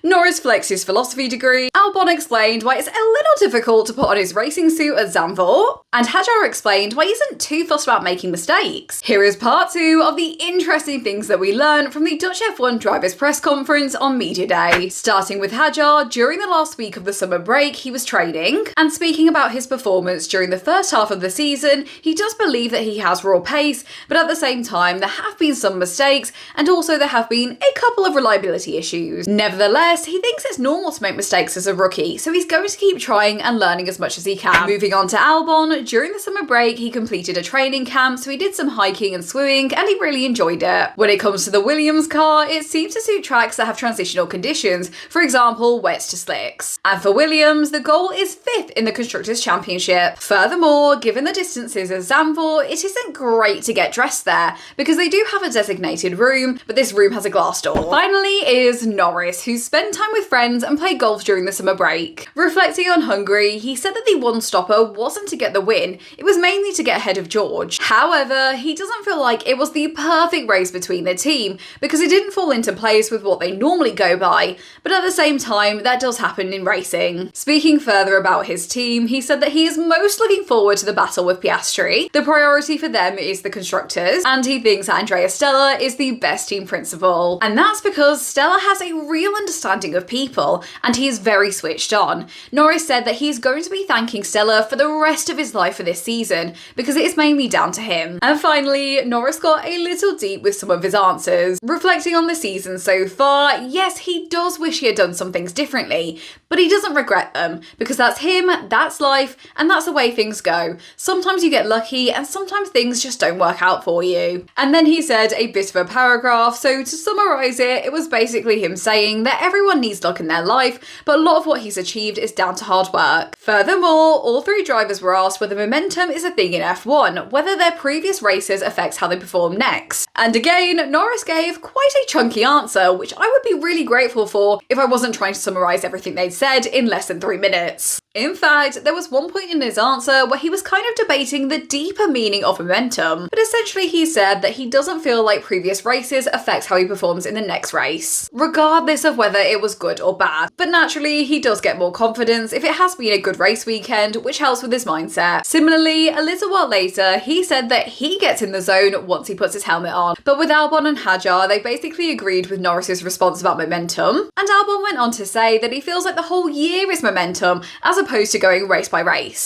Norris flexed his philosophy degree, Albon explained why it's a little difficult to put on his racing suit at Zandvoort, and Hadjar explained why he isn't too fussed about making mistakes. Here is part 2 of the interesting things that we learned from the Dutch F1 drivers press conference on Media Day. Starting with Hadjar, during the last week of the summer break he was training, and speaking about his performance during the first half of the season, he does believe that he has raw pace, but at the same time there have been some mistakes, and also there have been a couple of reliability issues. Nevertheless, he thinks it's normal to make mistakes as a rookie, so he's going to keep trying and learning as much as he can. Moving on to Albon, during the summer break he completed a training camp, so he did some hiking and swimming, and he really enjoyed it. When it comes to the Williams car, it seems to suit tracks that have transitional conditions, for example wets to slicks. And for Williams, the goal is 5th in the Constructors' Championship. Furthermore, given the distances of Zandvoort, it isn't great to get dressed there, because they do have a designated room, but this room has a glass door. Finally is Norris, who spent time with friends and played golf during the summer break. Reflecting on Hungary, he said that the one-stopper wasn't to get the win, it was mainly to get ahead of George. However, he doesn't feel like it was the perfect race between the team, because it didn't fall into place with what they normally go by, but at the same time, that does happen in racing. Speaking further about his team, he said that he is most looking forward to the battle with Piastri. The priority for them is the constructors, and he thinks that Andrea Stella is the best team principal. And that's because Stella has a real understanding of people, and he is very switched on. Norris said that he is going to be thanking Stella for the rest of his life for this season, because it is mainly down to him. And finally, Norris got a little deep with some of his answers. Reflecting on the season so far, yes, he does wish he had done some things differently, but he doesn't regret them, because that's him, that's life, and that's the way things go. Sometimes you get lucky, and sometimes things just don't work out for you. And then he said a bit of a paragraph, so to summarise it, it was basically him saying that everyone needs luck in their life, but a lot of what he's achieved is down to hard work. Furthermore, all 3 drivers were asked whether momentum is a thing in F1, whether their previous races affects how they perform next. And again, Norris gave quite a chunky answer, which I would be really grateful for if I wasn't trying to summarise everything they'd said in less than 3 minutes. In fact, there was one point in his answer where he was kind of debating the deeper meaning of momentum, but essentially he said that he doesn't feel like previous races affects how he performs in the next race, regardless of whether it was good or bad. But naturally, he does get more confidence if it has been a good race weekend, which helps with his mindset. Similarly, a little while later, he said that he gets in the zone once he puts his helmet on. But with Albon and Hadjar, they basically agreed with Norris's response about momentum, and Albon went on to say that he feels like the whole year is momentum, as opposed to going race by race.